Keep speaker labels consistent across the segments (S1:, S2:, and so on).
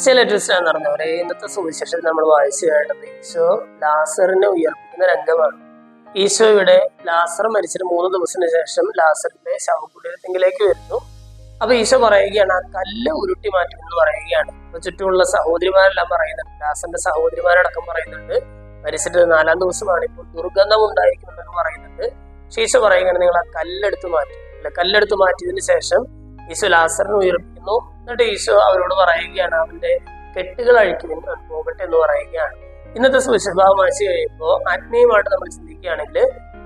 S1: ചില ട്വിസ്റ്റ് നടന്നവരെ ഇന്നത്തെ സുവിശേഷത്തിൽ നമ്മൾ വായിച്ചു കേട്ടത് ഈശോ ലാസറിനെ ഉയർപ്പിക്കുന്ന രംഗമാണ്. ഈശോ ഇവിടെ ലാസർ മരിച്ചിട്ട് 3 ദിവസത്തിന് ശേഷം ലാസറിന്റെ ശവകുടീരത്തിലേക്ക് വരുന്നു. അപ്പൊ ഈശോ പറയുകയാണ്, ആ കല്ല് ഉരുട്ടി മാറ്റും എന്ന് പറയുകയാണ്. അപ്പൊ ചുറ്റുമുള്ള സഹോദരിമാരെല്ലാം പറയുന്നുണ്ട്, ലാസറിന്റെ സഹോദരിമാരടക്കം പറയുന്നുണ്ട്, മരിച്ചിട്ട് 4-ാം ദിവസമാണ്, ഇപ്പോൾ ദുർഗന്ധം ഉണ്ടായിരിക്കുമെന്നൊക്കെ പറയുന്നുണ്ട്. ഈശോ പറയുകയാണ്, നിങ്ങൾ ആ കല്ലെടുത്ത് മാറ്റും. അല്ല, കല്ലെടുത്ത് മാറ്റിയതിനു ശേഷം ഈശോ ലാസറിനെ ഉയർപ്പിക്കുന്നു. എന്നിട്ട് ഈശോ അവരോട് പറയുകയാണ്, അവന്റെ കെട്ടുകൾ അഴിക്കുവിൻ, പോകട്ടെ എന്ന് പറയുകയാണ്. ഇന്നത്തെ സുവിശേഷം വായിച്ചു കഴിയുമ്പോൾ ആത്മീയമായിട്ട് നമ്മൾ ചിന്തിക്കുകയാണെങ്കിൽ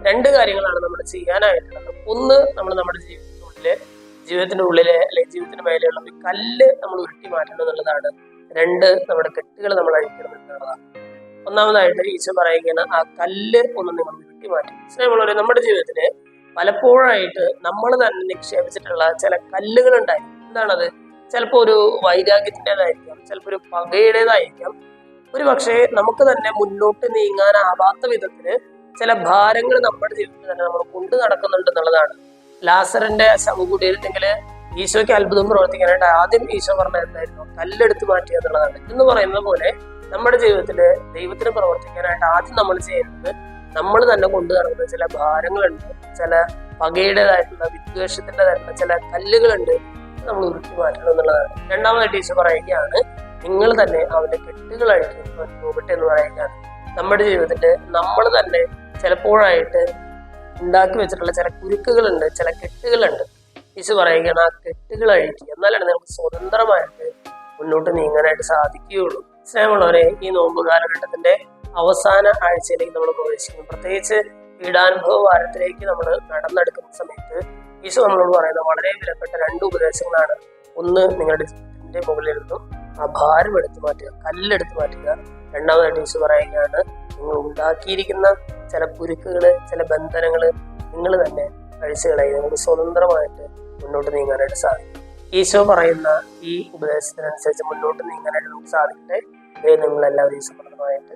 S1: 2 കാര്യങ്ങളാണ് നമ്മൾ ചെയ്യാനായിട്ടുള്ളത്. ഒന്ന്, നമ്മൾ നമ്മുടെ ജീവിതത്തിന്റെ ഉള്ളിലെ അല്ലെങ്കിൽ ജീവിതത്തിന് മേലെയുള്ള ഒരു കല്ല് നമ്മൾ ഉരുട്ടി മാറ്റണം എന്നുള്ളതാണ്. 2, നമ്മുടെ കെട്ടുകൾ നമ്മൾ അഴിക്കണം എന്നുള്ളതാണ്. ഒന്നാമതായിട്ട് ഈശോ പറയുകയാണ്, ആ കല്ല് ഒന്ന് നിങ്ങൾ ഉരുട്ടി മാറ്റി. സ്നേഹമുള്ളവരെ, നമ്മുടെ ജീവിതത്തില് പലപ്പോഴായിട്ട് നമ്മൾ തന്നെ നിക്ഷേപിച്ചിട്ടുള്ള ചില കല്ലുകൾ ഉണ്ടായിരിക്കും. എന്താണത്? ചിലപ്പോൾ ഒരു വൈരാഗ്യത്തിൻ്റെതായിരിക്കാം, ചിലപ്പോൾ ഒരു പകയുടേതായിരിക്കാം. ഒരു പക്ഷേ നമുക്ക് തന്നെ മുന്നോട്ട് നീങ്ങാനാവാത്ത വിധത്തില് ചില ഭാരങ്ങൾ നമ്മുടെ ജീവിതത്തിൽ തന്നെ നമ്മൾ കൊണ്ടു നടക്കുന്നുണ്ട് എന്നുള്ളതാണ്. ലാസറിന്റെ ശവകുടീരത്തിൽ ഈശോയ്ക്ക് അത്ഭുതം പ്രവർത്തിക്കാനായിട്ട് ആദ്യം ഈശോ പറഞ്ഞത് എന്തായിരുന്നു? കല്ലെടുത്ത് മാറ്റുക എന്നുള്ളതാണ്. എന്ന് പറയുന്നത് പോലെ നമ്മുടെ ജീവിതത്തില് ദൈവത്തിന് പ്രവർത്തിക്കാനായിട്ട് ആദ്യം നമ്മൾ ചെയ്യുന്നത്, നമ്മൾ തന്നെ കൊണ്ടു നടക്കുന്ന ചില ഭാരങ്ങളുണ്ട്, ചില പകയുടേതായിട്ടുള്ള വിദ്വേഷത്തിൻ്റെതായിട്ടുള്ള ചില കല്ലുകളുണ്ട്, നമ്മൾ ഉരുട്ടി മാറ്റണം എന്നുള്ളതാണ്. രണ്ടാമതായിട്ട് ഈശോ പറയുകയാണ്, നിങ്ങൾ തന്നെ അവന്റെ കെട്ടുകൾ അഴിക്കും പോകട്ടെ എന്ന് പറയുകയാണ്. നമ്മുടെ ജീവിതത്തില് നമ്മൾ തന്നെ ചിലപ്പോഴായിട്ട് ഉണ്ടാക്കി വെച്ചിട്ടുള്ള ചില കുരുക്കുകളുണ്ട്, ചില കെട്ടുകളുണ്ട്. ഈശോ പറയുകയാണ്, ആ കെട്ടുകൾ അഴിക്കുക, എന്നാലാണ് നമുക്ക് സ്വതന്ത്രമായിട്ട് മുന്നോട്ട് നീങ്ങാനായിട്ട് സാധിക്കുകയുള്ളൂ. സ്നേഹമുള്ളവരെ, ഈ നോമ്പ് കാലഘട്ടത്തിന്റെ അവസാന ആഴ്ചയിലേക്ക് നമ്മൾ പ്രവേശിക്കുന്നു. പ്രത്യേകിച്ച് പീഡാനുഭവ വാരത്തിലേക്ക് നമ്മൾ നടന്നെടുക്കുന്ന സമയത്ത് ഈശോ നമ്മളോട് പറയുന്ന വളരെ വിലപ്പെട്ട 2 ഉപദേശങ്ങളാണ്. ഒന്ന്, നിങ്ങളുടെ ജീവിതത്തിന്റെ മുകളിൽ നിന്നും ആ ഭാരം എടുത്തു മാറ്റുക, കല്ലെടുത്ത് മാറ്റുക. രണ്ടാമതായിട്ട് ഈശോ പറയുകയാണ്, നിങ്ങൾ ഉണ്ടാക്കിയിരിക്കുന്ന ചില കുരുക്കുകള്, ചില ബന്ധനങ്ങള് നിങ്ങൾ തന്നെ അഴിച്ചു കളയുക, നിങ്ങൾക്ക് സ്വതന്ത്രമായിട്ട് മുന്നോട്ട് നീങ്ങാനായിട്ട് സാധിക്കും. ഈശോ പറയുന്ന ഈ ഉപദേശത്തിനനുസരിച്ച് മുന്നോട്ട് നീങ്ങാനായിട്ട് നമുക്ക് സാധിക്കട്ടെ. നിങ്ങൾ എല്ലാവരും ഈശോ പ്രദമായിട്ട്